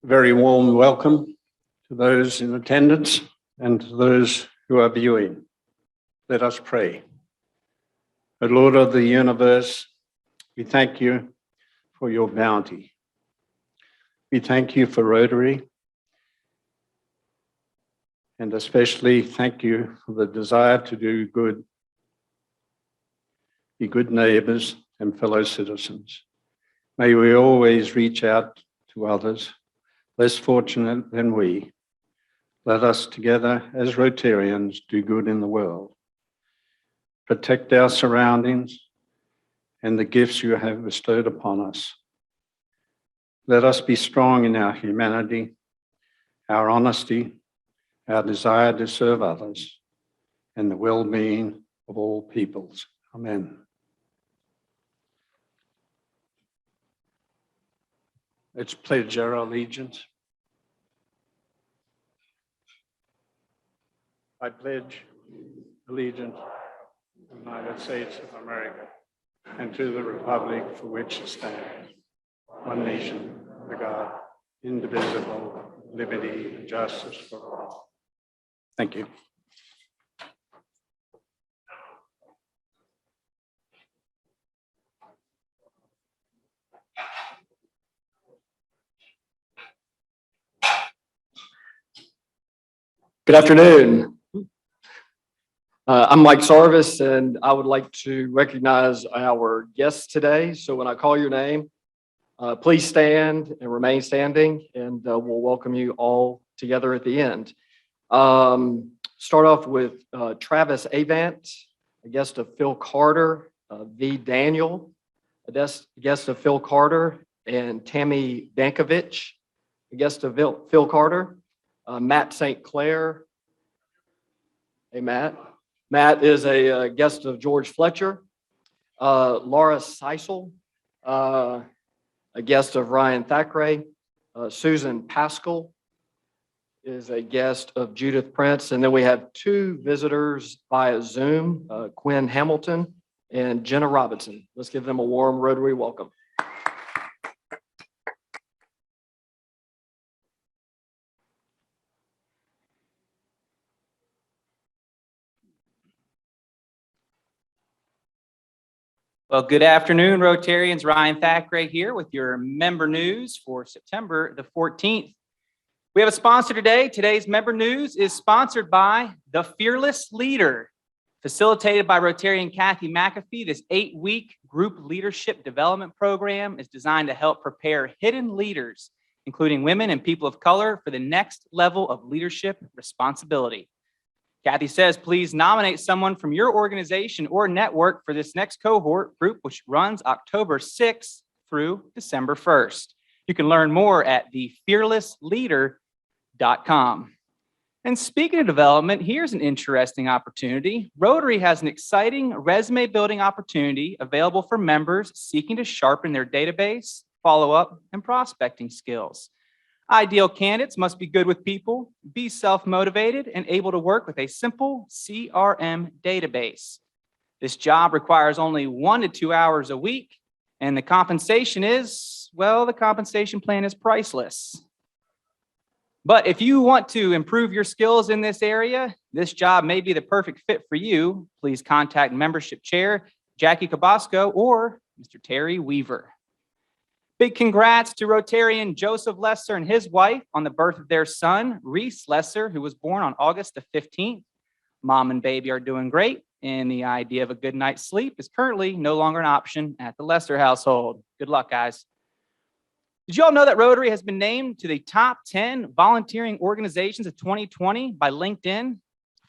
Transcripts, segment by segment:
Very warm welcome to those in attendance and to those who are viewing. Let us pray. O Lord of the universe, we thank you for your bounty. We thank you for Rotary, and especially thank you for the desire to do good, be good neighbors and fellow citizens. May we always reach out to others less fortunate than we. Let us together as Rotarians do good in the world. Protect our surroundings and the gifts you have bestowed upon us. Let us be strong in our humanity, our honesty, our desire to serve others, and the well-being of all peoples. Amen. Let's pledge our allegiance. I pledge allegiance to the United States of America and to the republic for which it stands, one nation, under God, indivisible, liberty and justice for all. Thank you. Good afternoon. I'm Mike Sarvis, and I would like to recognize our guests today. So when I call your name, please stand and remain standing, and we'll welcome you all together at the end. Start off with Travis Avant, a guest of Phil Carter, V. Daniel, a guest of Phil Carter, and Tammy Bankovich, a guest of Phil Carter. Matt St. Clair. Hey, Matt. Matt is a guest of George Fletcher. Laura Seisel, a guest of Ryan Thackeray. Susan Pascal is a guest of Judith Prince. And then we have two visitors via Zoom, Quinn Hamilton and Jenna Robinson. Let's give them a warm Rotary welcome. Well, good afternoon, Rotarians. Ryan Thackeray here with your member news for September the 14th. We have a sponsor today. Today's member news is sponsored by The Fearless Leader, facilitated by Rotarian Kathy McAfee. This 8-week group leadership development program is designed to help prepare hidden leaders, including women and people of color, for the next level of leadership responsibility. Kathy says, please nominate someone from your organization or network for this next cohort group, which runs October 6th through December 1st. You can learn more at thefearlessleader.com. And speaking of development, here's an interesting opportunity. Rotary has an exciting resume building opportunity available for members seeking to sharpen their database, follow-up, and prospecting skills. Ideal candidates must be good with people, be self-motivated, and able to work with a simple CRM database. This job requires only 1 to 2 hours a week, and the compensation is, well, the compensation plan is priceless. But if you want to improve your skills in this area, this job may be the perfect fit for you. Please contact Membership Chair Jackie Cabasco or Mr. Terry Weaver. Big congrats to Rotarian Joseph Lesser and his wife on the birth of their son, Reese Lesser, who was born on August the 15th. Mom and baby are doing great, and the idea of a good night's sleep is currently no longer an option at the Lesser household. Good luck, guys. Did you all know that Rotary has been named to the top 10 volunteering organizations of 2020 by LinkedIn?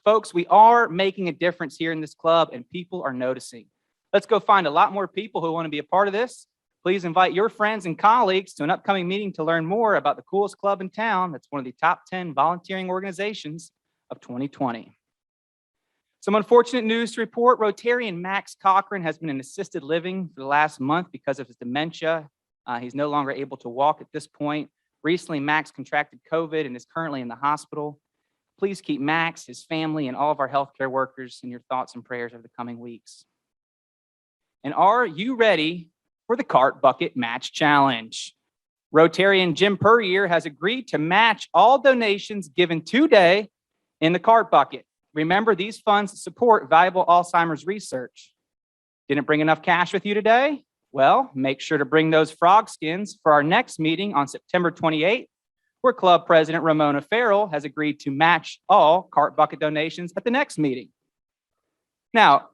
Folks, we are making a difference here in this club, and people are noticing. Let's go find a lot more people who want to be a part of this. Please invite your friends and colleagues to an upcoming meeting to learn more about the coolest club in town that's one of the top 10 volunteering organizations of 2020. Some unfortunate news to report. Rotarian Max Cochran has been in assisted living for the last month because of his dementia. He's no longer able to walk at this point. Recently, Max contracted COVID and is currently in the hospital. Please keep Max, his family, and all of our healthcare workers in your thoughts and prayers over the coming weeks. And are you ready for the Cart Bucket Match Challenge? Rotarian Jim Puryear has agreed to match all donations given today in the cart bucket. Remember, these funds support valuable Alzheimer's research. Didn't bring enough cash with you today? Well, make sure to bring those frog skins for our next meeting on September 28th, where Club President Ramona Farrell has agreed to match all cart bucket donations at the next meeting. Now,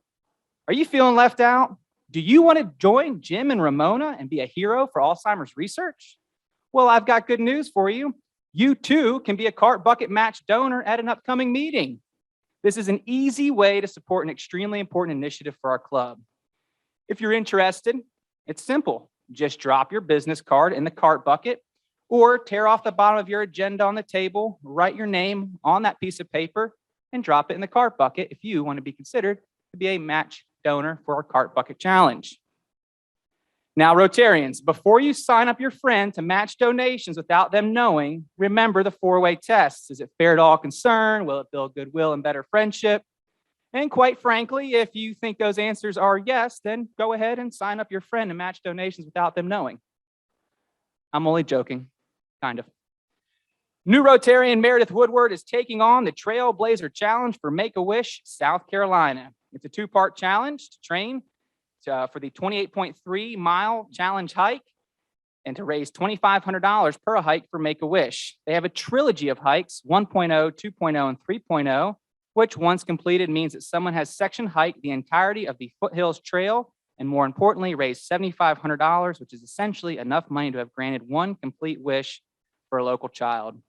are you feeling left out? Do you want to join Jim and Ramona and be a hero for Alzheimer's research? Well, I've got good news for you. You too can be a cart bucket match donor at an upcoming meeting. This is an easy way to support an extremely important initiative for our club. If you're interested, it's simple. Just drop your business card in the cart bucket or tear off the bottom of your agenda on the table, write your name on that piece of paper, and drop it in the cart bucket if you want to be considered to be a match donor for our cart bucket challenge. Now, Rotarians, before you sign up your friend to match donations without them knowing, remember the four-way test. Is it fair to all concerned? Will it build goodwill and better friendship? And quite frankly, if you think those answers are yes, then go ahead and sign up your friend to match donations without them knowing. I'm only joking, kind of. New Rotarian Meredith Woodward is taking on the Trailblazer Challenge for Make-A-Wish, South Carolina. It's a two-part challenge to train for the 28.3-mile challenge hike and to raise $2,500 per hike for Make-A-Wish. They have a trilogy of hikes, 1.0, 2.0, and 3.0, which once completed means that someone has section hiked the entirety of the Foothills Trail and more importantly, raised $7,500, which is essentially enough money to have granted one complete wish for a local child.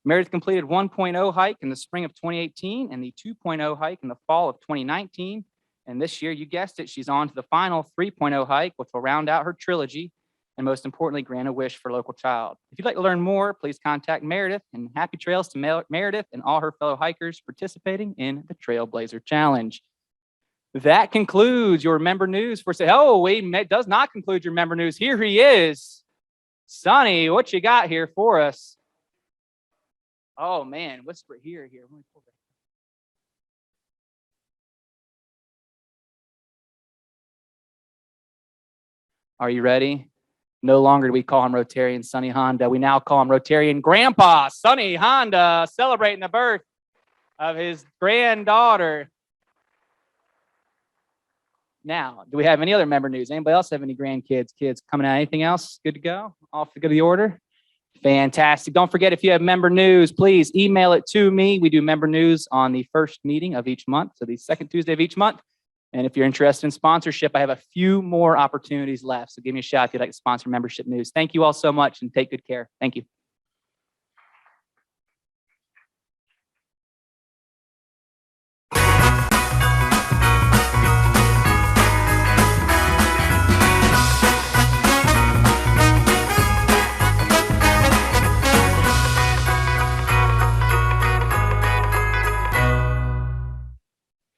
Meredith completed 1.0 hike in the spring of 2018 and the 2.0 hike in the fall of 2019. And this year, you guessed it, she's on to the final 3.0 hike, which will round out her trilogy and most importantly, grant a wish for a local child. If you'd like to learn more, please contact Meredith, and happy trails to Meredith and all her fellow hikers participating in the Trailblazer Challenge. That concludes your member news for today. Oh, wait, it does not conclude your member news. Here he is. Sonny, what you got here for us? Oh man, whisper here. Let me pull that. Are you ready? No longer do we call him Rotarian Sonny Honda. We now call him Rotarian Grandpa Sonny Honda, celebrating the birth of his granddaughter. Now, do we have any other member news? Anybody else have any grandkids, kids coming out? Anything else? Good to go? Off to go to the order? Fantastic. Don't forget, if you have member news, please email it to me. We do member news on the first meeting of each month, so the second Tuesday of each month. And if you're interested in sponsorship, I have a few more opportunities left. So give me a shout if you'd like to sponsor membership news. Thank you all so much and take good care. Thank you.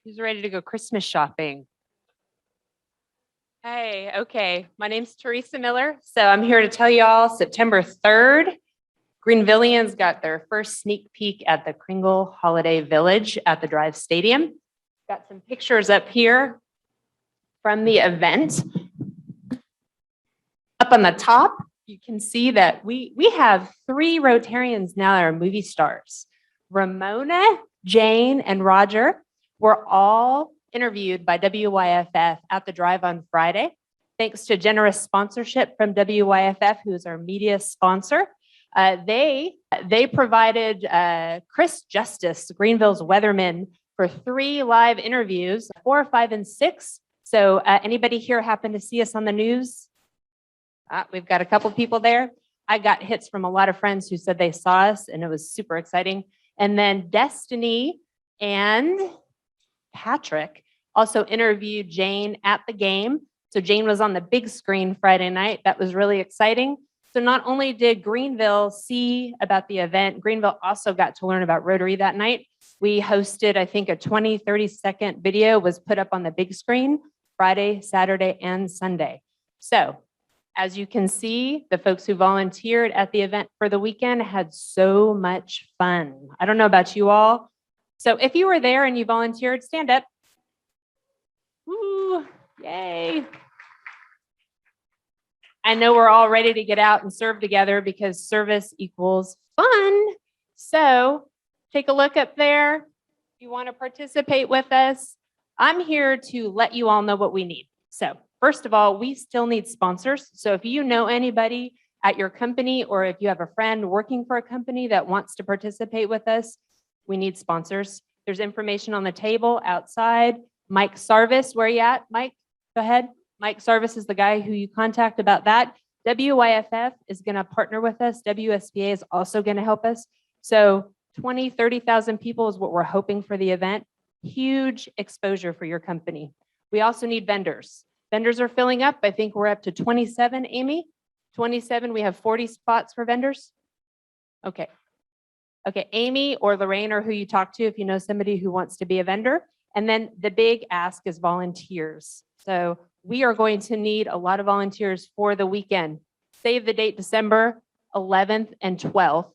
Who's ready to go Christmas shopping? Hey, okay. My name's Teresa Miller. So I'm here to tell you all September 3rd, Greenvillians got their first sneak peek at the Kringle Holiday Village at the Drive Stadium. Got some pictures up here from the event. Up on the top, you can see that we have 3 Rotarians now that are movie stars. Ramona, Jane, and Roger were all interviewed by WYFF at the Drive on Friday. Thanks to generous sponsorship from WYFF, who is our media sponsor. They provided Chris Justice, Greenville's weatherman, for 3 live interviews, 4, 5, and 6. So anybody here happen to see us on the news? We've got a couple people there. I got hits from a lot of friends who said they saw us, and it was super exciting. And then Destiny and Patrick also interviewed Jane at the game. So Jane was on the big screen Friday night. That was really exciting. So not only did Greenville see about the event, Greenville also got to learn about Rotary that night. We hosted, I think, a 20, 30-second video was put up on the big screen Friday, Saturday, and Sunday. So as you can see, the folks who volunteered at the event for the weekend had so much fun. I don't know about you all. So if you were there and you volunteered, stand up. Woo, yay. I know we're all ready to get out and serve together because service equals fun. So take a look up there. If you want to participate with us, I'm here to let you all know what we need. So first of all, we still need sponsors. So if you know anybody at your company, or if you have a friend working for a company that wants to participate with us, we need sponsors. There's information on the table outside. Mike Sarvis, where are you at? Mike, go ahead. Mike Sarvis is the guy who you contact about that. WYFF is going to partner with us. WSBA is also going to help us. So 20, 30,000 people is what we're hoping for the event. Huge exposure for your company. We also need vendors. Vendors are filling up. I think we're up to 27, Amy. 27, we have 40 spots for vendors. Okay. Okay, Amy or Lorraine or who you talk to if you know somebody who wants to be a vendor. And then the big ask is volunteers. So we are going to need a lot of volunteers for the weekend. Save the date December 11th and 12th.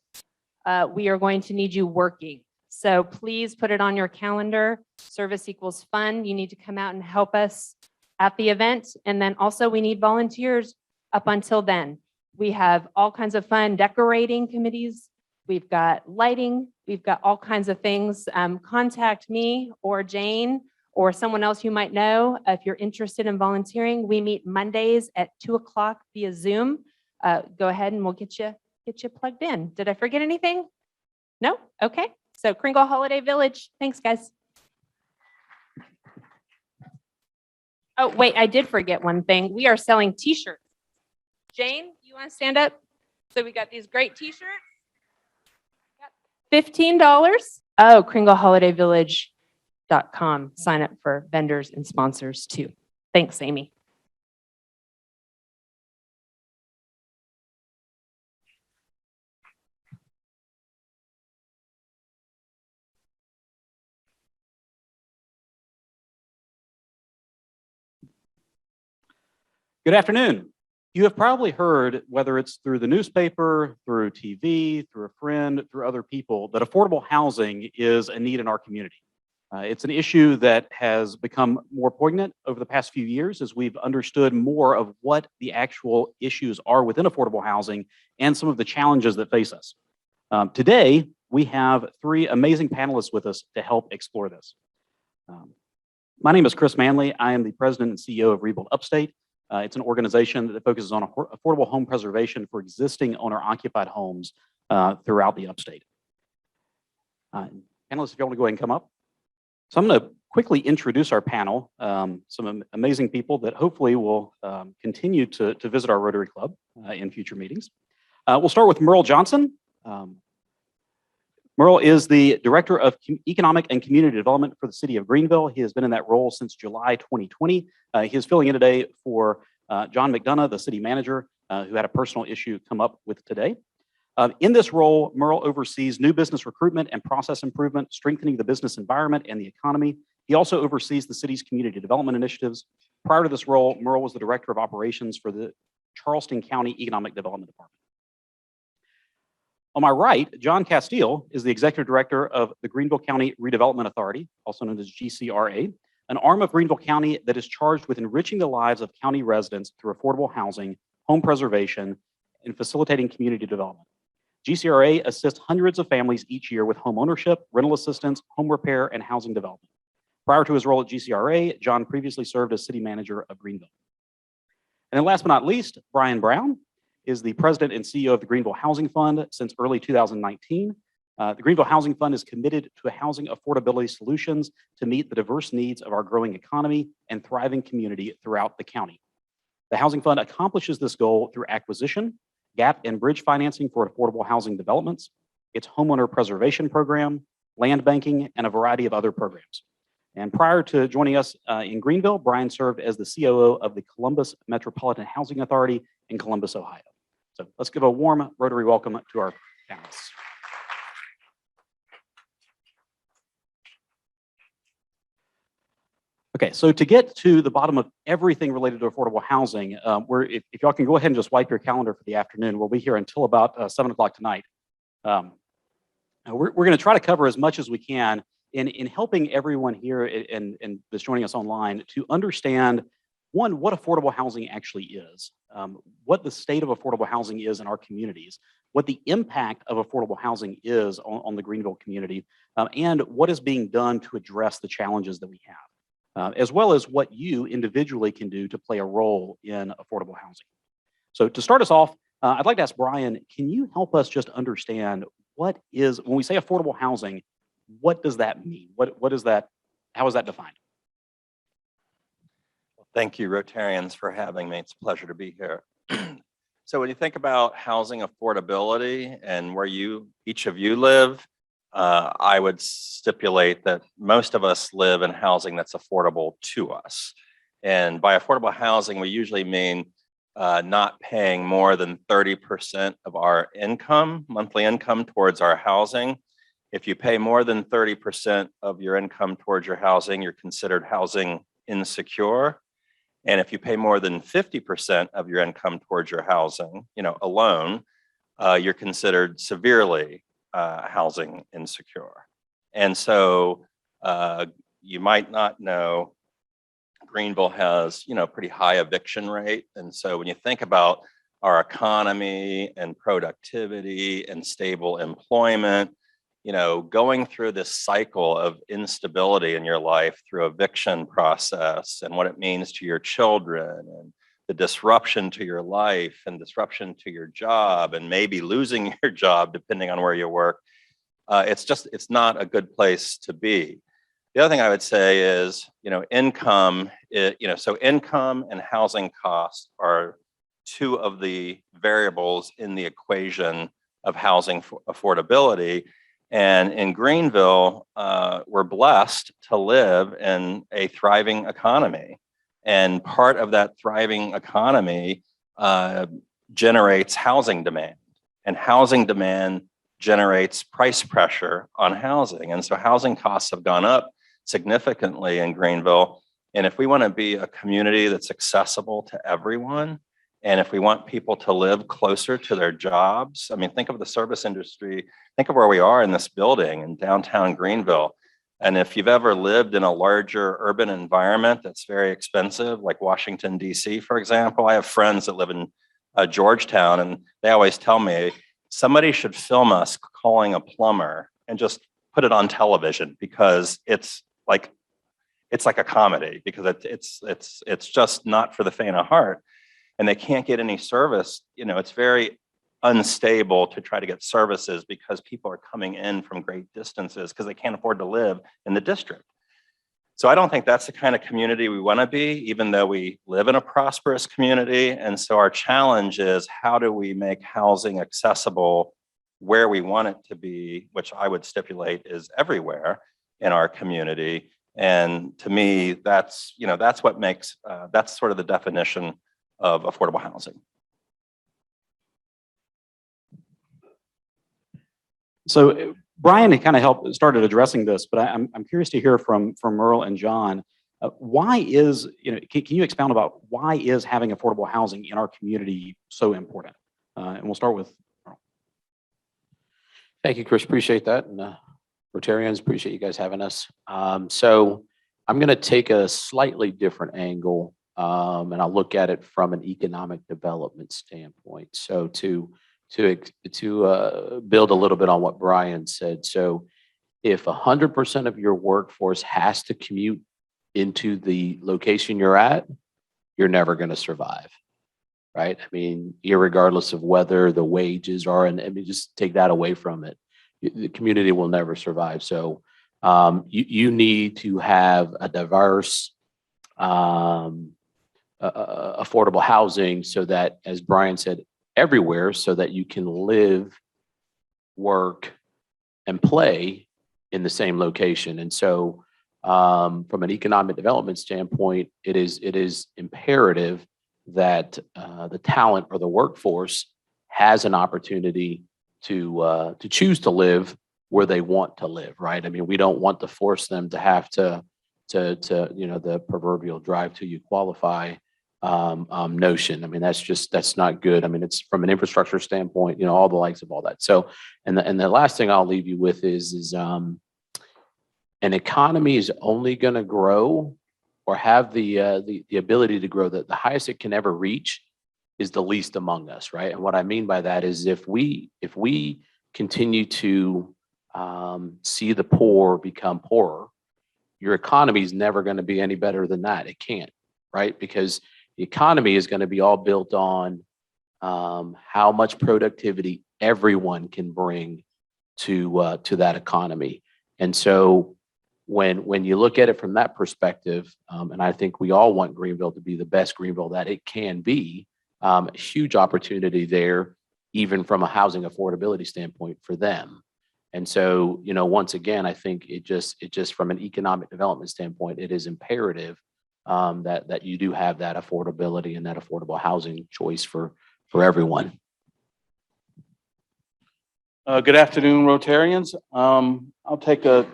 We are going to need you working. So please put it on your calendar. Service equals fun. You need to come out and help us at the event. And then also we need volunteers up until then. We have all kinds of fun decorating committees. We've got lighting. We've got all kinds of things. Contact me or Jane or someone else you might know if you're interested in volunteering. We meet Mondays at 2 o'clock via Zoom. Go ahead and we'll get you plugged in. Did I forget anything? No? Okay. So Kringle Holiday Village. Thanks, guys. Oh, wait, I did forget one thing. We are selling t-shirts. Jane, you want to stand up? So we got these great t-shirts. $15. Oh, KringleHolidayVillage.com. Sign up for vendors and sponsors too. Thanks, Amy. Good afternoon. You have probably heard, whether it's through the newspaper, through TV, through a friend, through other people, that affordable housing is a need in our community. It's an issue that has become more poignant over the past few years as we've understood more of what the actual issues are within affordable housing and some of the challenges that face us. Today, we have three amazing panelists with us to help explore this. My name is Chris Manley. I am the president and CEO of Rebuild Upstate. It's an organization that focuses on affordable home preservation for existing owner-occupied homes throughout the upstate. Panelists, if you want to go ahead and come up. So I'm going to quickly introduce our panel, some amazing people that hopefully will continue to visit our Rotary Club in future meetings. We'll start with Merle Johnson. Merle is the Director of Economic and Community Development for the City of Greenville. He has been in that role since July 2020. He is filling in today for John McDonough, the City Manager, who had a personal issue come up with today. In this role, Merle oversees new business recruitment and process improvement, strengthening the business environment and the economy. He also oversees the city's community development initiatives. Prior to this role, Merle was the Director of Operations for the Charleston County Economic Development Department. On my right, John Castile is the Executive Director of the Greenville County Redevelopment Authority, also known as GCRA, an arm of Greenville County that is charged with enriching the lives of county residents through affordable housing, home preservation, and facilitating community development. GCRA assists hundreds of families each year with home ownership, rental assistance, home repair, and housing development. Prior to his role at GCRA, John previously served as City Manager of Greenville. And then last but not least, Brian Brown is the President and CEO of the Greenville Housing Fund since early 2019. The Greenville Housing Fund is committed to housing affordability solutions to meet the diverse needs of our growing economy and thriving community throughout the county. The Housing Fund accomplishes this goal through acquisition, gap and bridge financing for affordable housing developments, its homeowner preservation program, land banking, and a variety of other programs. And prior to joining us in Greenville, Brian served as the COO of the Columbus Metropolitan Housing Authority in Columbus, Ohio. So let's give a warm Rotary welcome to our panelists. Okay, so to get to the bottom of everything related to affordable housing, if y'all can go ahead and just wipe your calendar for the afternoon, we'll be here until about 7 o'clock tonight. We're going to try to cover as much as we can in helping everyone here and that's joining us online to understand one, what affordable housing actually is, what the state of affordable housing is in our communities, what the impact of affordable housing is on the Greenville community, and what is being done to address the challenges that we have, as well as what you individually can do to play a role in affordable housing. So to start us off, I'd like to ask Brian, can you help us just understand what is, when we say affordable housing, what does that mean? What is that? How is that defined? Thank you, Rotarians, for having me. It's a pleasure to be here. So when you think about housing affordability and where each of you live, I would stipulate that most of us live in housing that's affordable to us. And by affordable housing, we usually mean not paying more than 30% of our income, monthly income, towards our housing. If you pay more than 30% of your income towards your housing, you're considered housing insecure. And if you pay more than 50% of your income towards your housing, alone, you're considered severely housing insecure. And so you might not know, Greenville has, pretty high eviction rate. And so when you think about our economy and productivity and stable employment, going through this cycle of instability in your life through eviction process and what it means to your children and the disruption to your life and disruption to your job and maybe losing your job depending on where you work, it's not a good place to be. The other thing I would say is, income, so income and housing costs are two of the variables in the equation of housing affordability. And in Greenville, we're blessed to live in a thriving economy. And part of that thriving economy generates housing demand. And housing demand generates price pressure on housing. And so housing costs have gone up significantly in Greenville. And if we want to be a community that's accessible to everyone, and if we want people to live closer to their jobs, think of the service industry, think of where we are in this building in downtown Greenville. And if you've ever lived in a larger urban environment that's very expensive, like Washington, D.C., for example, I have friends that live in Georgetown, and they always tell me, somebody should film us calling a plumber and just put it on television because it's like a comedy, because it's just not for the faint of heart. And they can't get any service. It's very unstable to try to get services because people are coming in from great distances because they can't afford to live in the district. So I don't think that's the kind of community we want to be, even though we live in a prosperous community. And so our challenge is, how do we make housing accessible where we want it to be, which I would stipulate is everywhere in our community. And to me, that's what makes, that's sort of the definition of affordable housing. So Brian had kind of started addressing this, but I'm curious to hear from Merle and John. Why is, can you expound about why is having affordable housing in our community so important? And we'll start with Merle. Thank you, Chris. Appreciate that. And Rotarians, appreciate you guys having us. So I'm going to take a slightly different angle, and I'll look at it from an economic development standpoint. So to build a little bit on what Brian said. So if 100% of your workforce has to commute into the location you're at, you're never going to survive, right? Irregardless of whether the wages are, and just take that away from it, the community will never survive. So you need to have a diverse, affordable housing so that, as Brian said, everywhere, so that you can live, work, and play in the same location. And so from an economic development standpoint, it is imperative that the talent or the workforce has an opportunity to choose to live where they want to live, right? We don't want to force them to have to the proverbial drive till you qualify notion. That's not good. It's from an infrastructure standpoint, all the likes of all that. So, and the last thing I'll leave you with is an economy is only going to grow or have the ability to grow, the highest it can ever reach is the least among us, right? And what I mean by that is if we continue to see the poor become poorer, your economy is never going to be any better than that. It can't, right? Because the economy is going to be all built on how much productivity everyone can bring to that economy. And so when you look at it from that perspective, and I think we all want Greenville to be the best Greenville that it can be, huge opportunity there, even from a housing affordability standpoint for them. And so, once again, I think it just from an economic development standpoint, it is imperative that you do have that affordability and that affordable housing choice for everyone. Good afternoon, Rotarians. I'll take a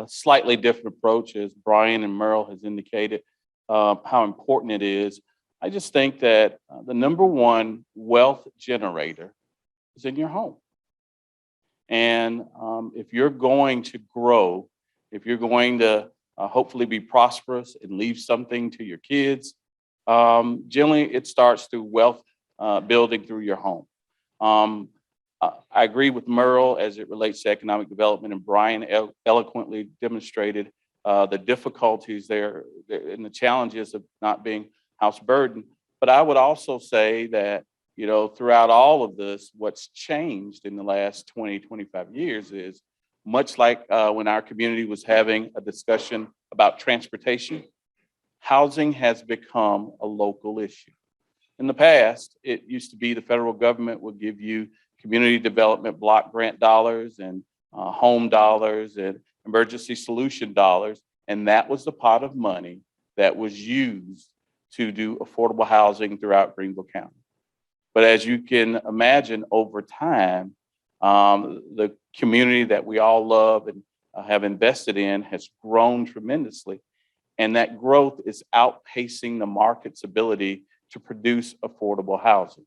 slightly different approach, as Brian and Merle has indicated how important it is. I just think that the number one wealth generator is in your home. And if you're going to grow, if you're going to hopefully be prosperous and leave something to your kids, generally it starts through wealth building through your home. I agree with Merle as it relates to economic development, and Brian eloquently demonstrated the difficulties there and the challenges of not being house burdened. But I would also say that, throughout all of this, what's changed in the last 20, 25 years is much like when our community was having a discussion about transportation, housing has become a local issue. In the past, it used to be the federal government would give you community development block grant dollars and home dollars and emergency solution dollars. And that was the pot of money that was used to do affordable housing throughout Greenville County. But as you can imagine, over time, the community that we all love and have invested in has grown tremendously. And that growth is outpacing the market's ability to produce affordable housing.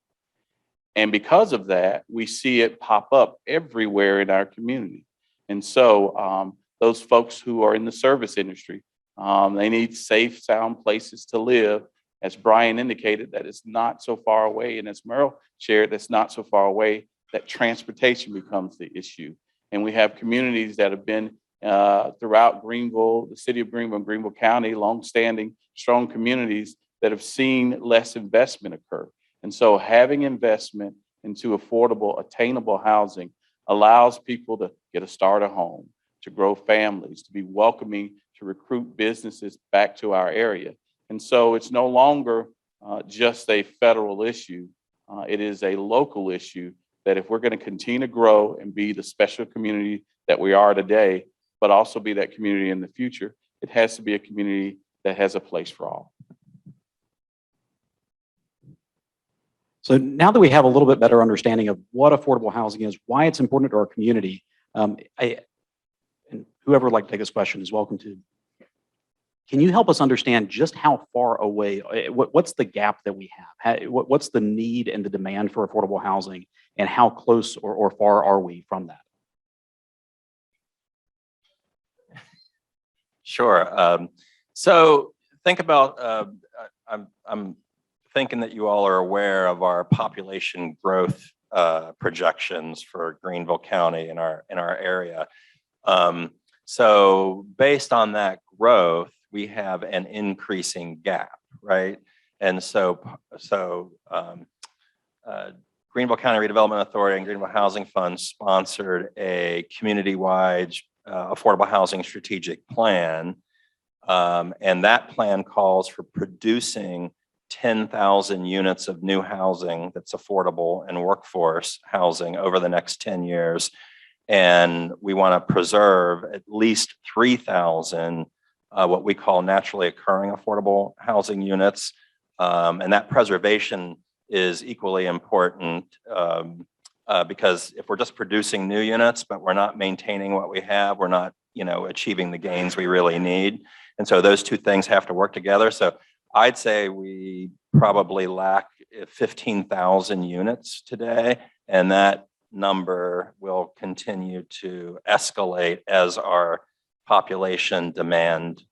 And because of that, we see it pop up everywhere in our community. And so those folks who are in the service industry, they need safe, sound places to live. As Brian indicated, that is not so far away. And as Merle shared, that's not so far away that transportation becomes the issue. And we have communities that have been throughout Greenville, the city of Greenville, and Greenville County, longstanding, strong communities that have seen less investment occur. And so having investment into affordable, attainable housing allows people to get a start at home, to grow families, to be welcoming, to recruit businesses back to our area. And so it's no longer just a federal issue. It is a local issue that if we're going to continue to grow and be the special community that we are today, but also be that community in the future, it has to be a community that has a place for all. So now that we have a little bit better understanding of what affordable housing is, why it's important to our community, and whoever would like to take this question is welcome to. Can you help us understand just how far away, what's the gap that we have? What's the need and the demand for affordable housing, and how close or far are we from that? Sure. So think about, I'm thinking that you all are aware of our population growth projections for Greenville County in our area. So based on that growth, we have an increasing gap, right? And so Greenville County Redevelopment Authority and Greenville Housing Fund sponsored a community-wide affordable housing strategic plan. And that plan calls for producing 10,000 units of new housing that's affordable and workforce housing over the next 10 years. And we want to preserve at least 3,000 what we call naturally occurring affordable housing units. And that preservation is equally important because if we're just producing new units, but we're not maintaining what we have, we're not, achieving the gains we really need. And so those two things have to work together. So I'd say we probably lack 15,000 units today, and that number will continue to escalate as our population demand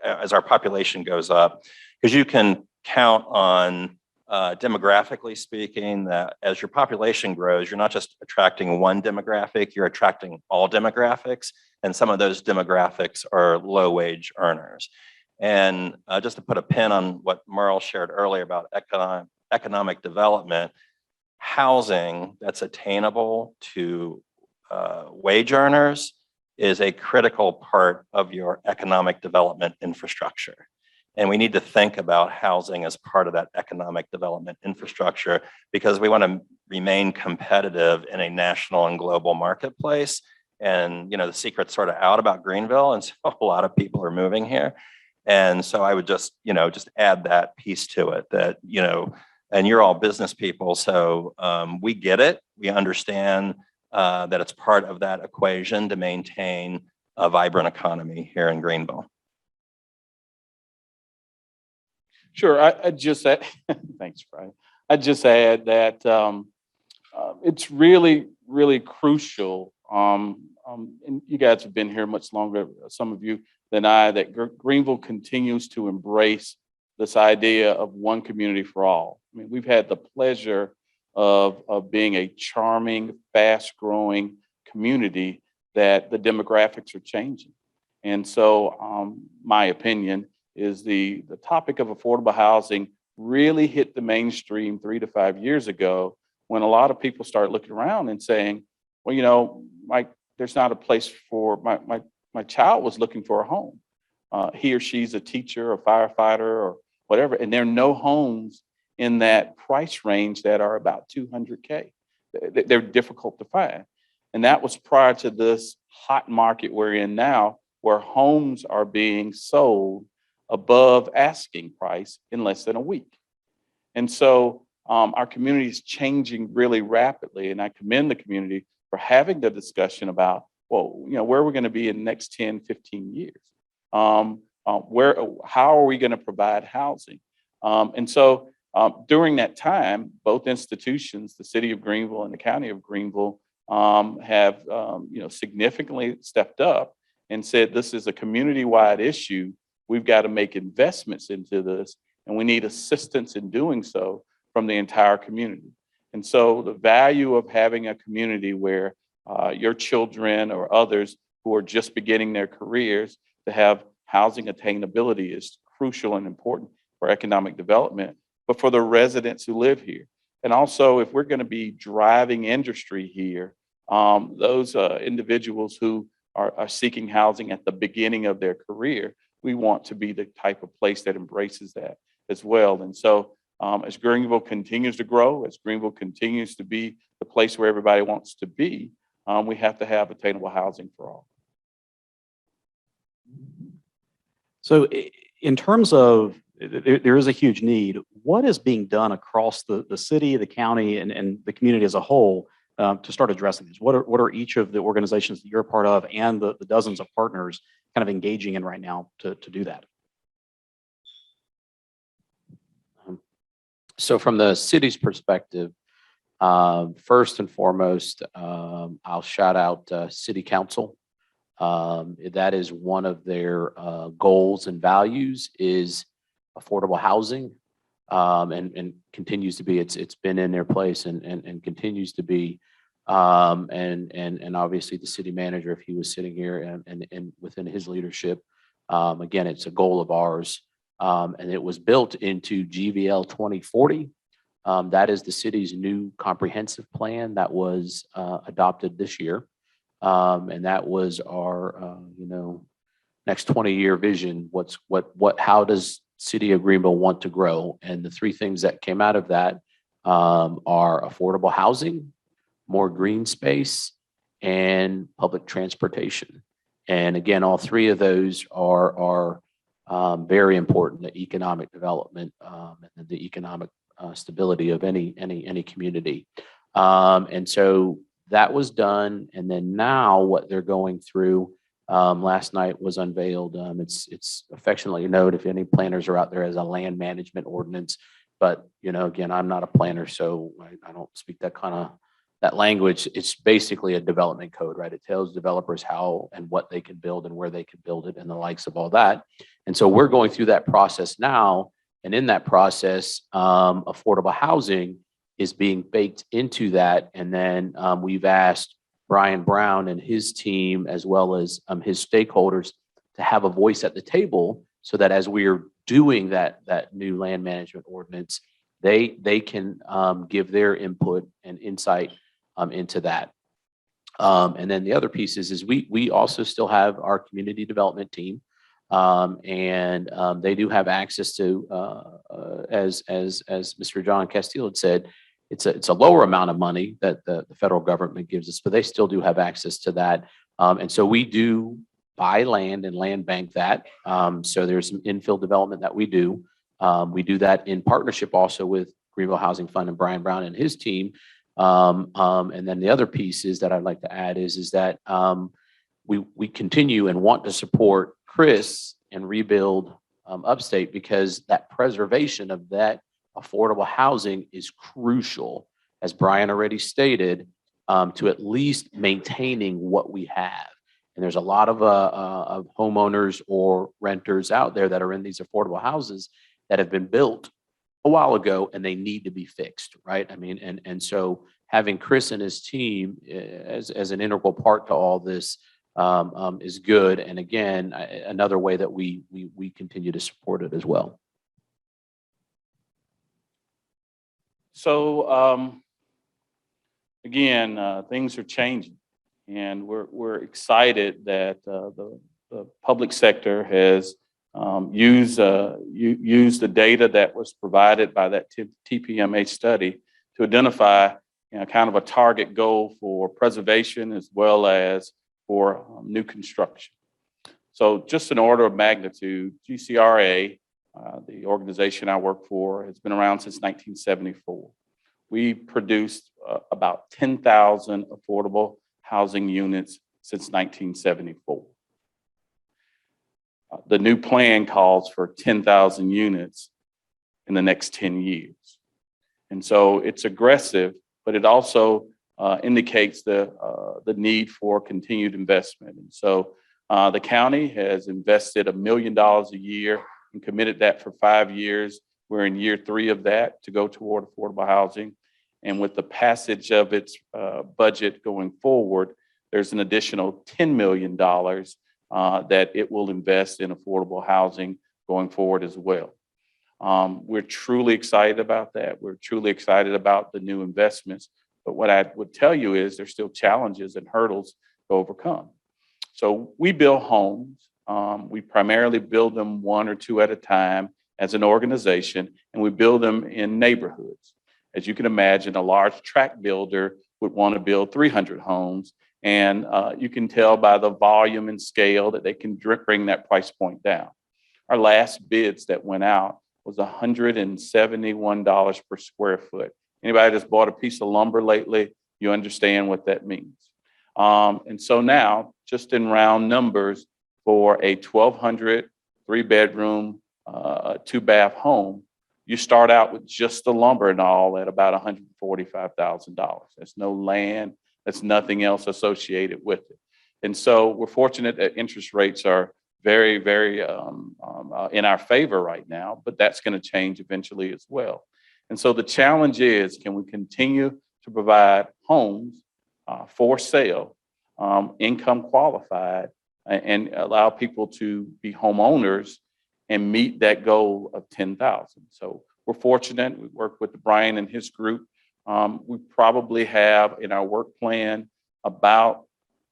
as our population goes up, because you can count on demographically speaking, that as your population grows, you're not just attracting one demographic, you're attracting all demographics. And some of those demographics are low wage earners. And just to put a pin on what Merle shared earlier about economic development, housing that's attainable to wage earners is a critical part of your economic development infrastructure. And we need to think about housing as part of that economic development infrastructure because we want to remain competitive in a national and global marketplace. And, the secret's sort of out about Greenville. And so a lot of people are moving here. And so I would just add that piece to it that, and you're all business people. So we get it. We understand that it's part of that equation to maintain a vibrant economy here in Greenville. Sure, I just add, thanks, Brian. I just add that it's really, really crucial. And you guys have been here much longer, some of you than I, that Greenville continues to embrace this idea of one community for all. I mean, we've had the pleasure of being a charming, fast-growing community that the demographics are changing. And so my opinion is the topic of affordable housing really hit the mainstream 3 to 5 years ago when a lot of people started looking around and saying, well, there's not a place for my child was looking for a home. He or she's a teacher, a firefighter, or whatever, and there are no homes in that price range that are about $200K. They're difficult to find. And that was prior to this hot market we're in now, where homes are being sold above asking price in less than a week. And so our community is changing really rapidly. And I commend the community for having the discussion about, where we're going to be in the next 10, 15 years. How are we going to provide housing? And so during that time, both institutions, the city of Greenville and the county of Greenville, have significantly stepped up and said, this is a community-wide issue. We've got to make investments into this, and we need assistance in doing so from the entire community. And so the value of having a community where your children or others who are just beginning their careers to have housing attainability is crucial and important for economic development, but for the residents who live here. And also, if we're going to be driving industry here, those individuals who are seeking housing at the beginning of their career, we want to be the type of place that embraces that as well. And so as Greenville continues to grow, as Greenville continues to be the place where everybody wants to be, we have to have attainable housing for all. So in terms of, there is a huge need. What is being done across the city, the county, and the community as a whole to start addressing this? What are each of the organizations that you're a part of and the dozens of partners kind of engaging in right now to do that? So from the city's perspective, first and foremost, I'll shout out City Council. That is one of their goals and values is affordable housing, and continues to be. It's been in their place and continues to be. And obviously the city manager, if he was sitting here and within his leadership, again, it's a goal of ours. And it was built into GVL 2040. That is the city's new comprehensive plan that was adopted this year. And that was our, next 20-year vision. How does City of Greenville want to grow? And the three things that came out of that are affordable housing, more green space, and public transportation. And again, all three of those are very important to economic development and the economic stability of any community. And so that was done. And then now what they're going through last night was unveiled. It's affectionately known, if any planners are out there, as a land management ordinance. But, again, I'm not a planner, so I don't speak that kind that language, it's basically a development code, right? It tells developers how and what they can build and where they can build it and the likes of all that. And so we're going through that process now. And in that process, affordable housing is being baked into that. And then we've asked Brian Brown and his team, as well as his stakeholders, to have a voice at the table so that as we are doing that new land management ordinance, they can give their input and insight into that. And then the other piece is we also still have our community development team. And they do have access to, as Mr. John Castile had said, it's a lower amount of money that the federal government gives us, but they still do have access to that. And so we do buy land and land bank that. So there's some infill development that we do. We do that in partnership also with Greenville Housing Fund and Brian Brown and his team. And then the other pieces that I'd like to add is that we continue and want to support Chris and rebuild upstate, because that preservation of that affordable housing is crucial, as Brian already stated, to at least maintaining what we have. And there's a lot of homeowners or renters out there that are in these affordable houses that have been built a while ago and they need to be fixed, right? I mean, and so having Chris and his team as an integral part to all this is good. And again, another way that we continue to support it as well. So again, things are changing, and we're excited that the public sector has used the data that was provided by that TPMA study to identify, kind of a target goal for preservation as well as for new construction. So just an order of magnitude, GCRA, the organization I work for, has been around since 1974. We produced about 10,000 affordable housing units since 1974. The new plan calls for 10,000 units in the next 10 years. And so it's aggressive, but it also indicates the need for continued investment. And so the county has invested $1 million a year and committed that for 5 years. We're in year 3 of that to go toward affordable housing. And with the passage of its budget going forward, there's an additional $10 million that it will invest in affordable housing going forward as well. We're truly excited about that. We're truly excited about the new investments. But what I would tell you is there's still challenges and hurdles to overcome. So we build homes. We primarily build them 1 or 2 at a time as an organization, and we build them in neighborhoods. As you can imagine, a large tract builder would want to build 300 homes, and you can tell by the volume and scale that they can bring that price point down. Our last bids that went out was $171 per square foot. Anybody that's bought a piece of lumber lately, you understand what that means. And so now, just in round numbers, for a 1,200 3-bedroom, 2-bath home, you start out with just the lumber and all at about $145,000. There's no land, there's nothing else associated with it. And so we're fortunate that interest rates are very, very in our favor right now, but that's going to change eventually as well. And so the challenge is, can we continue to provide homes for sale, income qualified, and allow people to be homeowners and meet that goal of 10,000. So we're fortunate. We work with Brian and his group. We probably have in our work plan about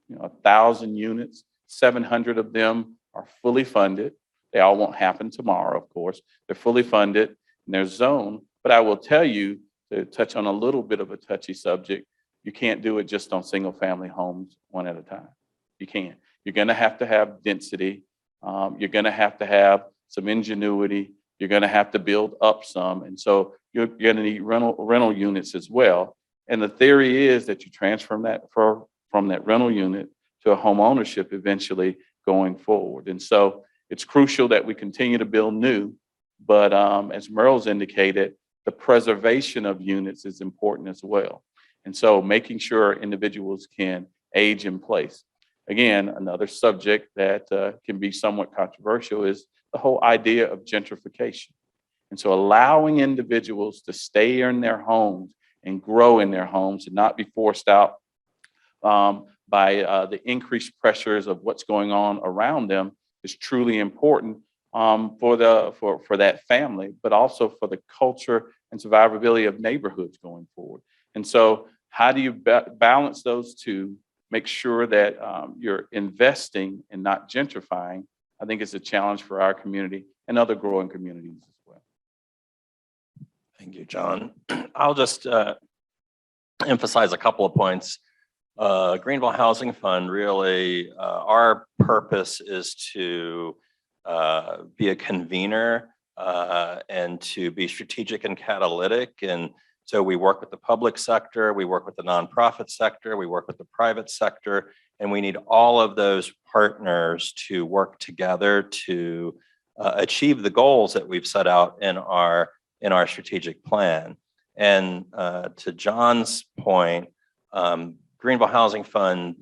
1,000 units. 700 of them are fully funded. They all won't happen tomorrow, of course. They're fully funded and they're zoned. But I will tell you, to touch on a little bit of a touchy subject, you can't do it just on single family homes 1 at a time. You can't. You're going to have density. You're going to have some ingenuity. You're going to have to build up some. And so you're going to need rental units as well. And the theory is that you transfer from that rental unit to a home ownership eventually going forward. And so it's crucial that we continue to build new. But as Merle's indicated, the preservation of units is important as well. And so making sure individuals can age in place. Again, another subject that can be somewhat controversial is the whole idea of gentrification. And so allowing individuals to stay in their homes and grow in their homes and not be forced out by the increased pressures of what's going on around them is truly important for that family, but also for the culture and survivability of neighborhoods going forward. And so how do you balance those two, make sure that you're investing and not gentrifying? I think it's a challenge for our community and other growing communities as well. Thank you, John. I'll just emphasize a couple of points. Greenville Housing Fund, really, our purpose is to be a convener and to be strategic and catalytic. And so we work with the public sector, we work with the nonprofit sector, we work with the private sector, and we need all of those partners to work together to achieve the goals that we've set out in our strategic plan. And to John's point, Greenville Housing Fund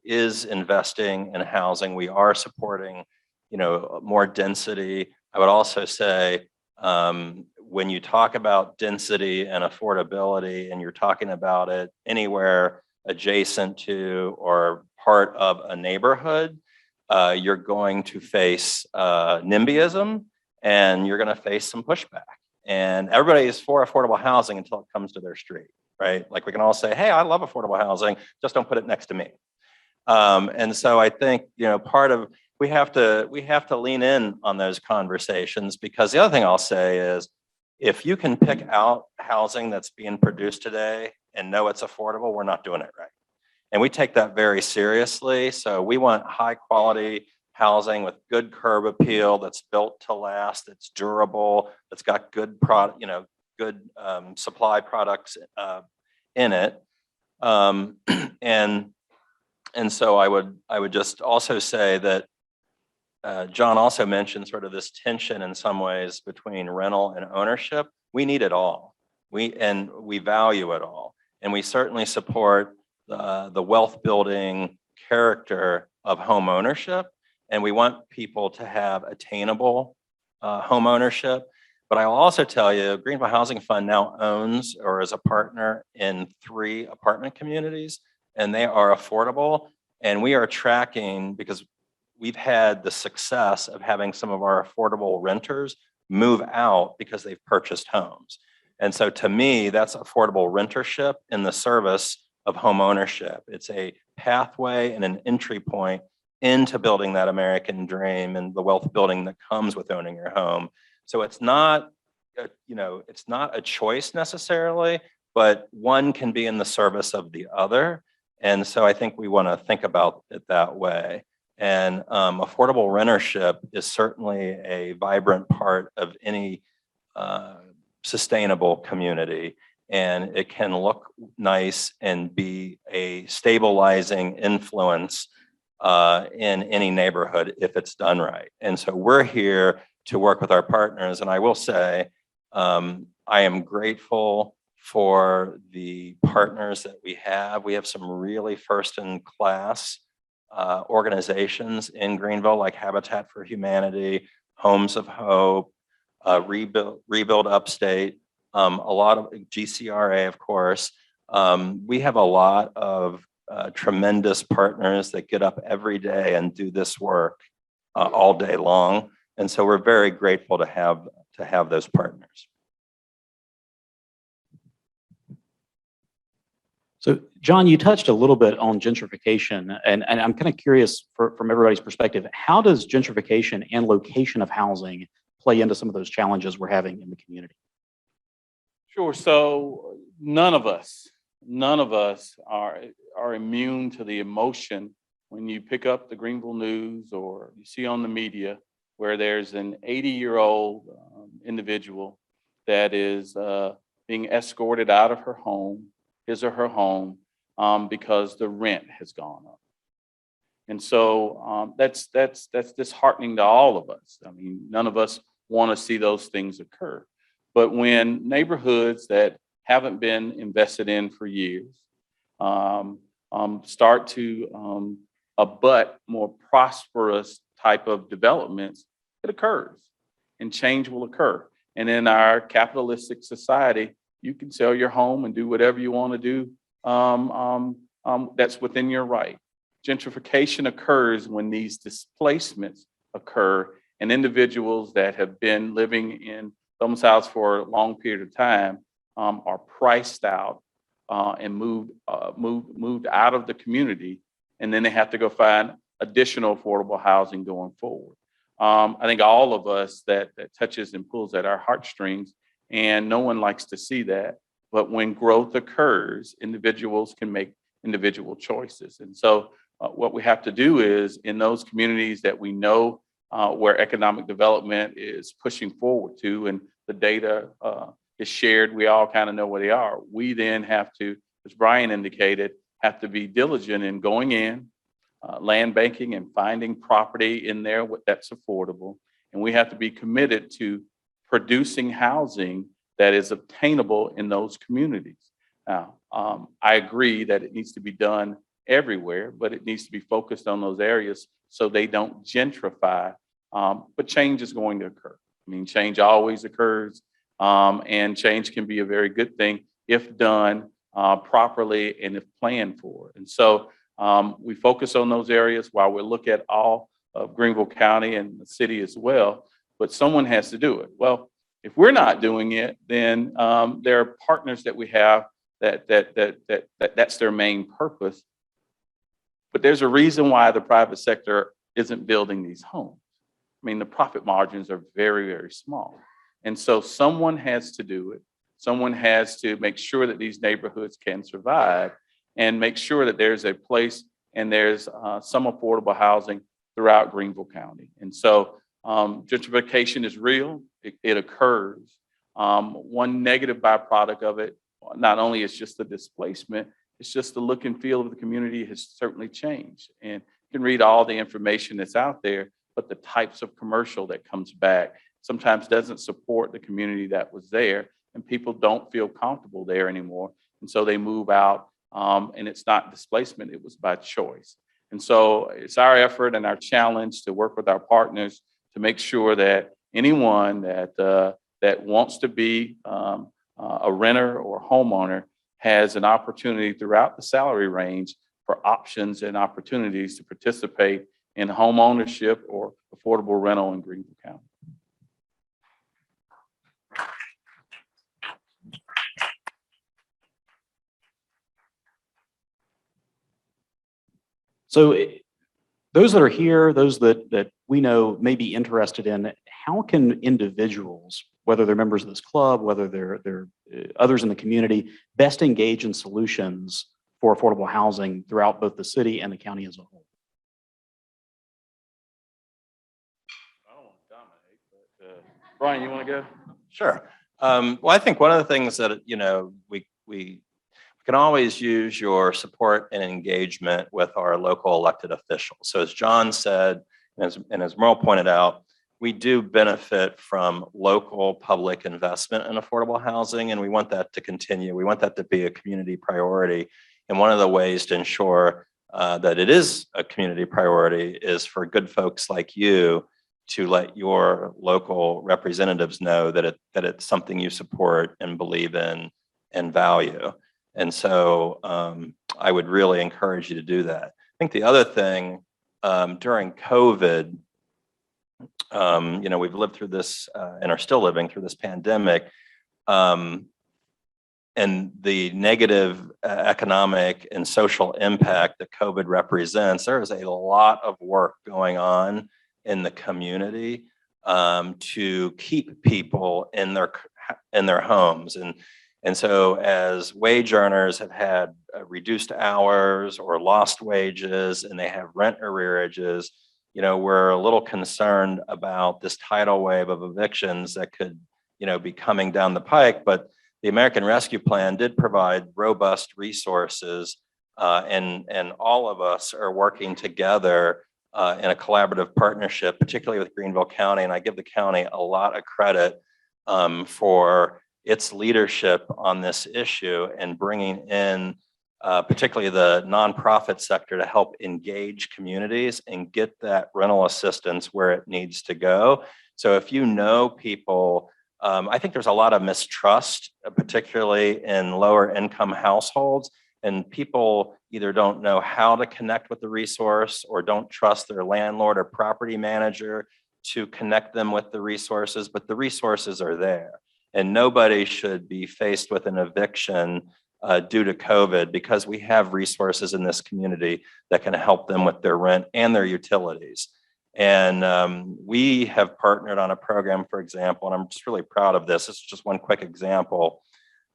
is investing in housing. We are supporting, more density. I would also say, when you talk about density and affordability, and you're talking about it anywhere adjacent to or part of a neighborhood, you're going to face NIMBYism, and you're going to face some pushback. And everybody is for affordable housing until it comes to their street, right? Like we can all say, hey, I love affordable housing, just don't put it next to me. And so I think, part of, we have to lean in on those conversations, because the other thing I'll say is, if you can pick out housing that's being produced today and know it's affordable, we're not doing it right. And we take that very seriously. So we want high quality housing with good curb appeal, that's built to last, that's durable, that's got good product, good supply products in it. And so I would just also say that John also mentioned sort of this tension in some ways between rental and ownership. We need it all. We value it all. And we certainly support the wealth building character of home ownership. And we want people to have attainable home ownership. But I'll also tell you, Greenville Housing Fund now owns or is a partner in 3 apartment communities, and they are affordable. And we are tracking, because we've had the success of having some of our affordable renters move out because they've purchased homes. And so to me, that's affordable rentership in the service of home ownership. It's a pathway and an entry point into building that American dream and the wealth building that comes with owning your home. So it's not, it's not a choice necessarily, but one can be in the service of the other. And so I think we want to think about it that way. And affordable rentership is certainly a vibrant part of any sustainable community. And it can look nice and be a stabilizing influence in any neighborhood if it's done right. And so we're here to work with our partners. And I will say, I am grateful for the partners that we have. We have some really first-in-class organizations in Greenville, like Habitat for Humanity, Homes of Hope, Rebuild Upstate, a lot of GCRA, of course. We have a lot of tremendous partners that get up every day and do this work all day long. And so we're very grateful to have those partners. So, John, you touched a little bit on gentrification, and I'm kind of curious from everybody's perspective, how does gentrification and location of housing play into some of those challenges we're having in the community? Sure. So none of us are immune to the emotion when you pick up the Greenville News or you see on the media where there's an 80-year-old individual that is being escorted out of her home, his or her home, because the rent has gone up. And so that's disheartening to all of us. I mean, none of us want to see those things occur. But when neighborhoods that haven't been invested in for years, start to abut more prosperous type of developments, it occurs and change will occur. And in our capitalistic society, you can sell your home and do whatever you want to do. That's within your right. Gentrification occurs when these displacements occur and individuals that have been living in domiciles for a long period of time are priced out and moved out of the community, and then they have to go find additional affordable housing going forward. I think all of us that touches and pulls at our heartstrings, and no one likes to see that. But when growth occurs, individuals can make individual choices. And so what we have to do is in those communities that we know where economic development is pushing forward to, and the data is shared, we all kind of know where they are. We then have to, as Brian indicated, have to be diligent in going in, land banking and finding property in there that's affordable. And we have to be committed to producing housing that is obtainable in those communities. Now, I agree that it needs to be done everywhere, but it needs to be focused on those areas so they don't gentrify. But change is going to occur. I mean, change always occurs, and change can be a very good thing if done properly and if planned for. And so we focus on those areas while we look at all of Greenville County and the city as well, but someone has to do it. Well, if we're not doing it, then there are partners that we have that's their main purpose. But there's a reason why the private sector isn't building these homes. I mean, the profit margins are very, very small. And so someone has to do it. Someone has to make sure that these neighborhoods can survive and make sure that there's a place and there's some affordable housing throughout Greenville County. And so gentrification is real, it occurs. One negative byproduct of it, not only is just the displacement, it's just the look and feel of the community has certainly changed. And you can read all the information that's out there, but the types of commercial that comes back sometimes doesn't support the community that was there, and people don't feel comfortable there anymore. And so they move out, and it's not displacement, it was by choice. And so it's our effort and our challenge to work with our partners to make sure that anyone that wants to be a renter or homeowner has an opportunity throughout the salary range for options and opportunities to participate in home ownership or affordable rental in Greenville County. So those that are here, those that we know may be interested in, how can individuals, whether they're members of this club, whether they're others in the community, best engage in solutions for affordable housing throughout both the city and the county as a whole? I don't want to dominate, but Brian, you want to go? Sure. Well, I think one of the things that, we can always use your support and engagement with our local elected officials. So as John said, and as Merle pointed out, we do benefit from local public investment in affordable housing, and we want that to continue. We want that to be a community priority. And one of the ways to ensure that it is a community priority is for good folks like you to let your local representatives know that it's something you support and believe in and value. And so I would really encourage you to do that. I think the other thing during COVID, we've lived through this and are still living through this pandemic, and the negative economic and social impact that COVID represents. There is a lot of work going on in the community to keep people in their homes. And so as wage earners have had reduced hours or lost wages and they have rent arrearages, we're a little concerned about this tidal wave of evictions that could, be coming down the pike. But the American Rescue Plan did provide robust resources, and all of us are working together in a collaborative partnership, particularly with Greenville County. And I give the county a lot of credit for its leadership on this issue and bringing in particularly the nonprofit sector, to help engage communities and get that rental assistance where it needs to go. So if you know people, I think there's a lot of mistrust, particularly in lower income households, and people either don't know how to connect with the resource or don't trust their landlord or property manager to connect them with the resources, but the resources are there. And nobody should be faced with an eviction due to COVID, because we have resources in this community that can help them with their rent and their utilities. And we have partnered on a program, for example, and I'm just really proud of this. This is just one quick example.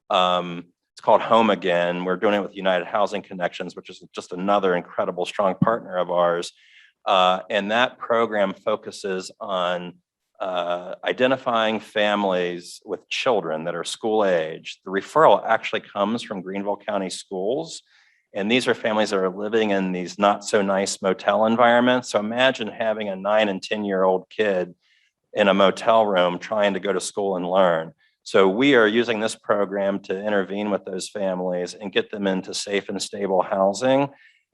It's called Home Again. We're doing it with United Housing Connections, which is just another incredible, strong partner of ours. And that program focuses on identifying families with children that are school age. The referral actually comes from Greenville County Schools. And these are families that are living in these not so nice motel environments. So imagine having a 9 and 10-year-old kid in a motel room trying to go to school and learn. So we are using this program to intervene with those families and get them into safe and stable housing.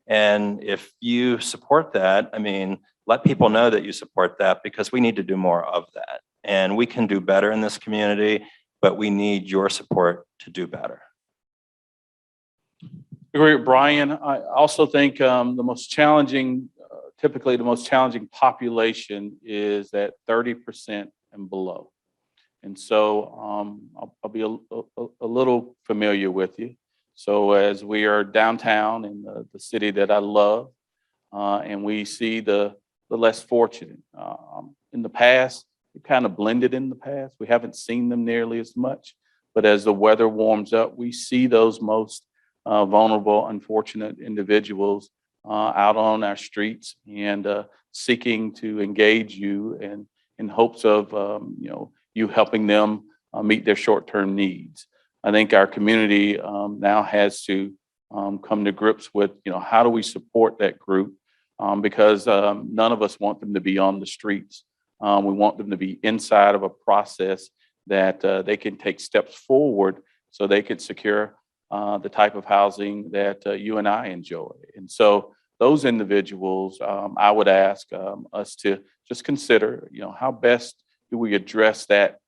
And if you support that, I mean, let people know that you support that, because we need to do more of that. And we can do better in this community, but we need your support to do better. Agree with Brian. I also think the most challenging, typically the most challenging population is that 30% and below. And so I'll be a little familiar with you. So as we are downtown in the city that I love, and we see the less fortunate. In the past, we kind of blended in the past. We haven't seen them nearly as much. But as the weather warms up, we see those most vulnerable, unfortunate individuals out on our streets and seeking to engage you, and in hopes of you helping them meet their short-term needs. I think our community now has to come to grips with how do we support that group, because none of us want them to be on the streets. We want them to be inside of a process that they can take steps forward so they can secure the type of housing that you and I enjoy. And so those individuals, I would ask us to just consider, how best do we address that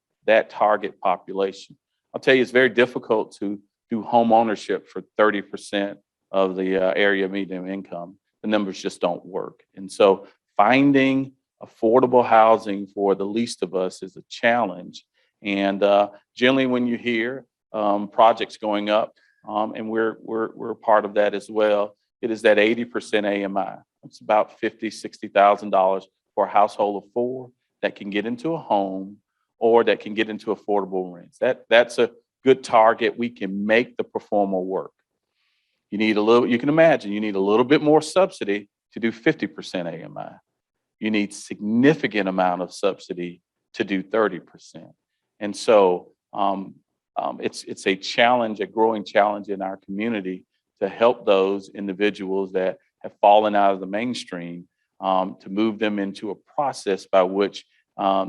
target population? I'll tell you, it's very difficult to do home ownership for 30% of the area median income. The numbers just don't work. And so finding affordable housing for the least of us is a challenge. And generally when you hear projects going up, and we're part of that as well, it is that 80% AMI. It's about $50,000, $60,000 for a household of 4 that can get into a home or that can get into affordable rents. That's a good target. We can make the pro forma work. You can imagine, you need a little bit more subsidy to do 50% AMI. You need significant amount of subsidy to do 30%. And so it's a challenge, a growing challenge in our community to help those individuals that have fallen out of the mainstream, to move them into a process by which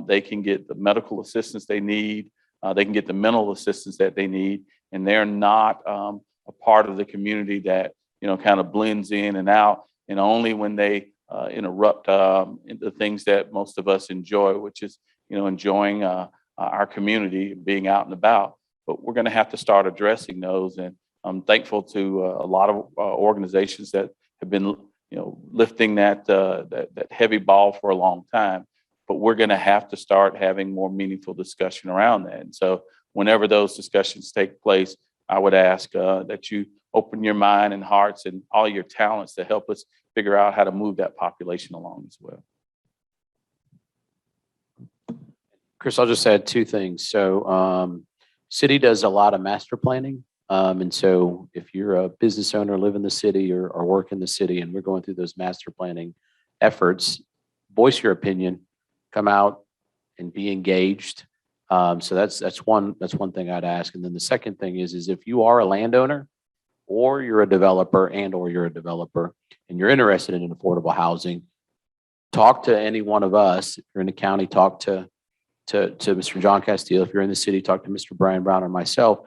they can get the medical assistance they need, they can get the mental assistance that they need, and they're not a part of the community that kind of blends in and out, and only when they interrupt the things that most of us enjoy, which is enjoying our community, being out and about. But we're going to have to start addressing those, and I'm thankful to a lot of organizations that have been lifting that heavy ball for a long time. But we're going to have to start having more meaningful discussion around that. And so whenever those discussions take place, I would ask that you open your mind and hearts and all your talents to help us figure out how to move that population along as well. Chris, I'll just add 2 things. So city does a lot of master planning. And so if you're a business owner, live in the city or work in the city, and we're going through those master planning efforts, voice your opinion, come out and be engaged. So that's one thing I'd ask. And then the second thing is if you are a landowner or you're a developer and you're interested in affordable housing, talk to any one of us. If you're in the county, talk to Mr. John Castile. If you're in the city, talk to Mr. Brian Brown or myself.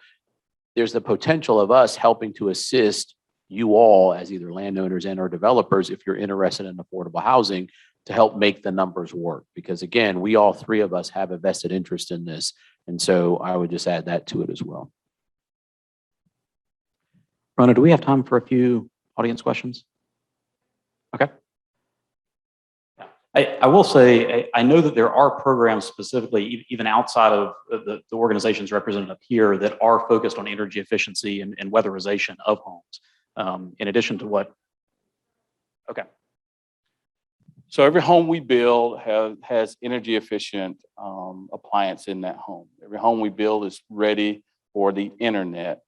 There's the potential of us helping to assist you all as either landowners and or developers, if you're interested in affordable housing, to help make the numbers work. Because again, we all three of us have a vested interest in this. And so I would just add that to it as well. Rona, do we have time for a few audience questions? Okay. I will say, I know that there are programs specifically, even outside of the organizations represented up here, that are focused on energy efficiency and weatherization of homes, in addition to what. Okay. So every home we build has energy efficient appliance in that home. Every home we build is ready for the internet.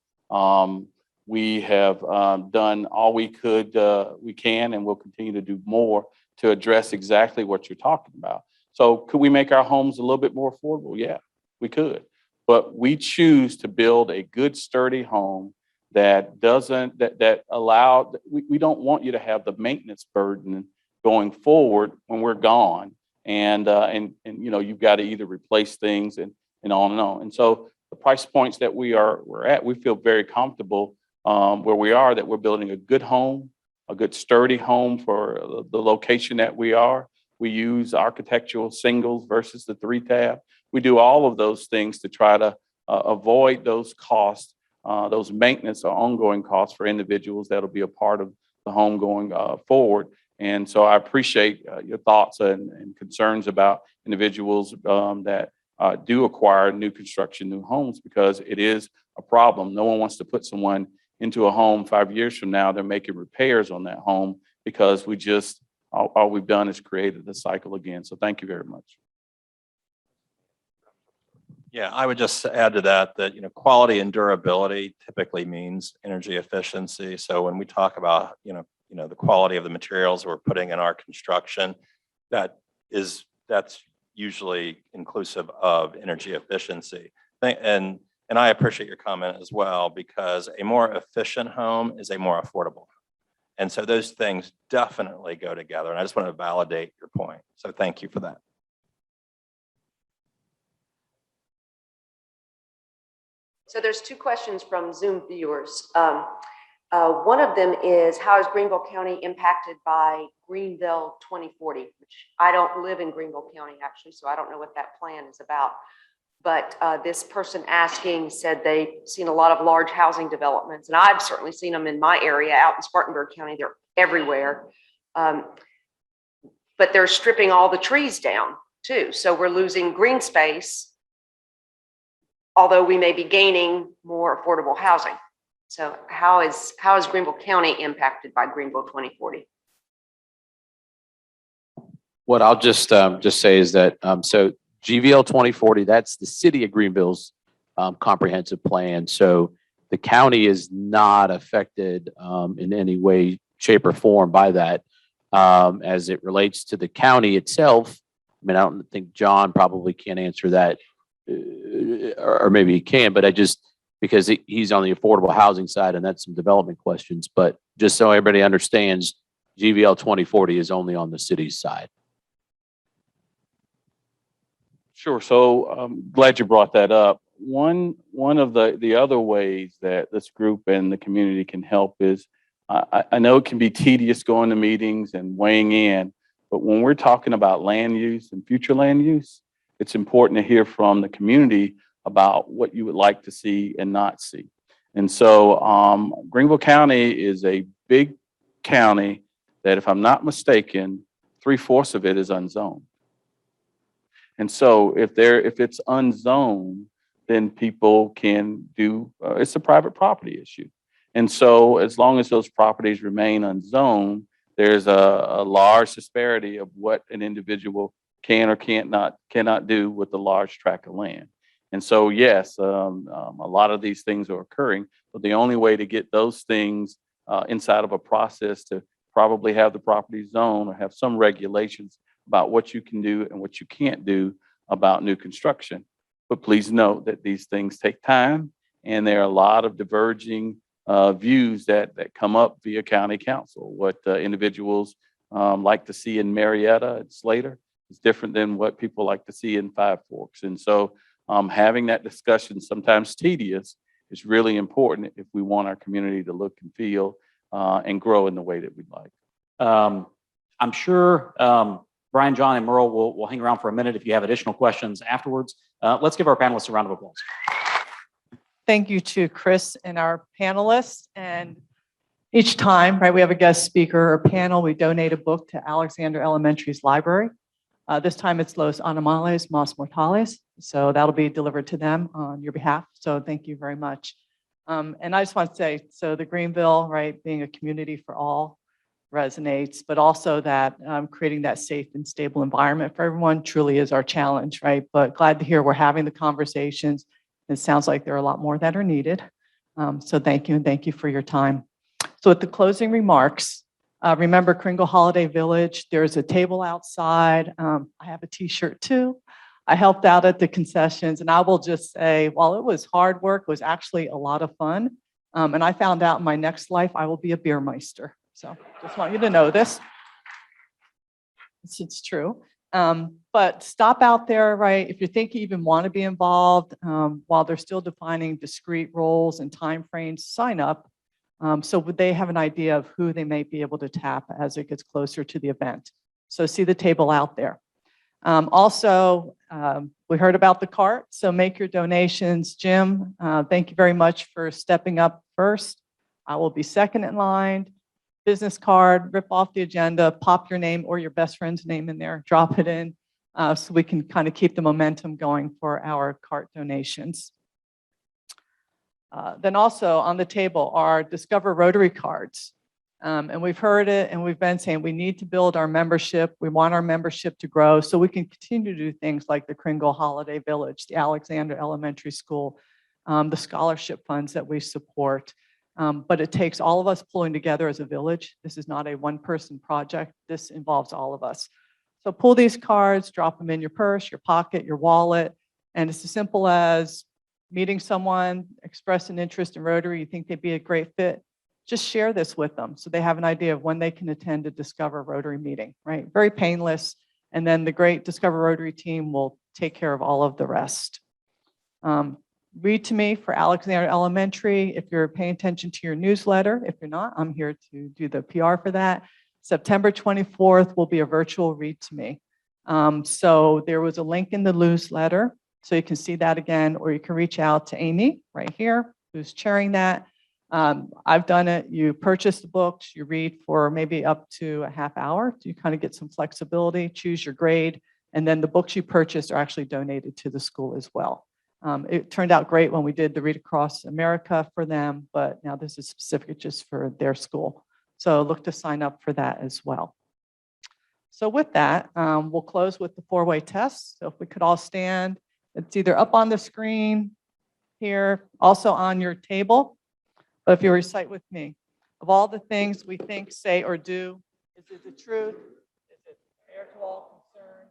We have done all we can, and we'll continue to do more to address exactly what you're talking about. So could we make our homes a little bit more affordable? Yeah, we could. But we choose to build a good, sturdy home that doesn't, we don't want you to have the maintenance burden going forward when we're gone. And you know, you've got to either replace things and on and on. And so the price points that we're at, we feel very comfortable where we are, that we're building a good home, a good sturdy home for the location that we are. We use architectural singles versus the 3-tab. We do all of those things to try to avoid those costs, those maintenance or ongoing costs for individuals that'll be a part of the home going forward. And so I appreciate your thoughts and concerns about individuals that do acquire new construction, new homes, because it is a problem. No one wants to put someone into a home 5 years from now, they're making repairs on that home because all we've done is created the cycle again. So thank you very much. Yeah, I would just add to that, you know, quality and durability typically means energy efficiency. So when we talk about, you know, the quality of the materials we're putting in our construction, that's usually inclusive of energy efficiency. And I appreciate your comment as well, because a more efficient home is a more affordable home. And so those things definitely go together. And I just want to validate your point. So thank you for that. So there's two questions from Zoom viewers. One of them is, how is Greenville County impacted by Greenville 2040? Which I don't live in Greenville County, actually, so I don't know what that plan is about. But this person asking said they've seen a lot of large housing developments, and I've certainly seen them in my area out in Spartanburg County. They're everywhere. But they're stripping all the trees down too. So we're losing green space, although we may be gaining more affordable housing. So how is Greenville County impacted by Greenville 2040? What I'll just say is that, so GVL 2040, that's the city of Greenville's comprehensive plan. So the county is not affected in any way, shape, or form by that. As it relates to the county itself, I mean, I don't think John probably can answer that, or maybe he can, but because he's on the affordable housing side, and that's some development questions. But just so everybody understands, GVL 2040 is only on the city's side. Sure. So I'm glad you brought that up. One of the other ways that this group and the community can help is, I know it can be tedious going to meetings and weighing in, but when we're talking about land use and future land use, it's important to hear from the community about what you would like to see and not see. And so Greenville County is a big county that, if I'm not mistaken, 3/4 of it is unzoned. And so if it's unzoned, then people can do, it's a private property issue. And so as long as those properties remain unzoned, there's a large disparity of what an individual can or cannot do with a large tract of land. And so, yes, a lot of these things are occurring, but the only way to get those things inside of a process to probably have the property zone or have some regulations about what you can do and what you can't do about new construction. But please note that these things take time, and there are a lot of diverging views that come up via county council. What individuals like to see in Marietta and Slater is different than what people like to see in Five Forks. And so having that discussion, sometimes tedious, is really important if we want our community to look and feel and grow in the way that we'd like. I'm sure Brian, John, and Merle will hang around for a minute if you have additional questions afterwards. Let's give our panelists a round of applause. Thank you to Chris and our panelists. And each time, right, we have a guest speaker or panel, we donate a book to Alexander Elementary's library. This time it's Los Animales Más Mortales. So that'll be delivered to them on your behalf. So thank you very much. And I just want to say, so the Greenville, right, being a community for all resonates, but also that creating that safe and stable environment for everyone truly is our challenge, right? But glad to hear we're having the conversations. It sounds like there are a lot more that are needed. So thank you, and thank you for your time. So at the closing remarks, remember Kringle Holiday Village, there's a table outside. I have a t-shirt too. I helped out at the concessions, and I will just say, while it was hard work, it was actually a lot of fun. And I found out in my next life, I will be a beer meister. So just want you to know this. It's true. But stop out there, right? If you think you even want to be involved, while they're still defining discrete roles and timeframes, sign up. So would they have an idea of who they may be able to tap as it gets closer to the event? So see the table out there. Also, we heard about the cart, so make your donations. Jim, thank you very much for stepping up first. I will be second in line. Business card, rip off the agenda, pop your name or your best friend's name in there, drop it in, so we can kind of keep the momentum going for our cart donations. Then also on the table are Discover Rotary cards. And we've heard it and we've been saying we need to build our membership. We want our membership to grow so we can continue to do things like the Kringle Holiday Village, the Alexander Elementary School, the scholarship funds that we support. But it takes all of us pulling together as a village. This is not a one-person project. This involves all of us. So pull these cards, drop them in your purse, your pocket, your wallet, and it's as simple as meeting someone, express an interest in Rotary, you think they'd be a great fit, just share this with them so they have an idea of when they can attend a Discover Rotary meeting, right? Very painless. And then the great Discover Rotary team will take care of all of the rest. Read to me for Alexander Elementary if you're paying attention to your newsletter. If you're not, I'm here to do the PR for that. September 24th will be a virtual read to me. So there was a link in the newsletter, so you can see that again, or you can reach out to Amy right here, who's chairing that. I've done it. You purchase the books, you read for maybe up to a half hour. You kind of get some flexibility, choose your grade, and then the books you purchased are actually donated to the school as well. It turned out great when we did the Read Across America for them, but now this is specific just for their school. So look to sign up for that as well. So with that, we'll close with the four-way test. So if we could all stand, it's either up on the screen here, also on your table. But if you recite with me, of all the things we think, say, or do, is it the truth? Is it fair to all concerned?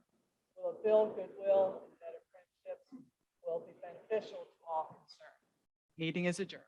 Will it build goodwill and better friendships? Will be beneficial to all concerned. Meeting is adjourned.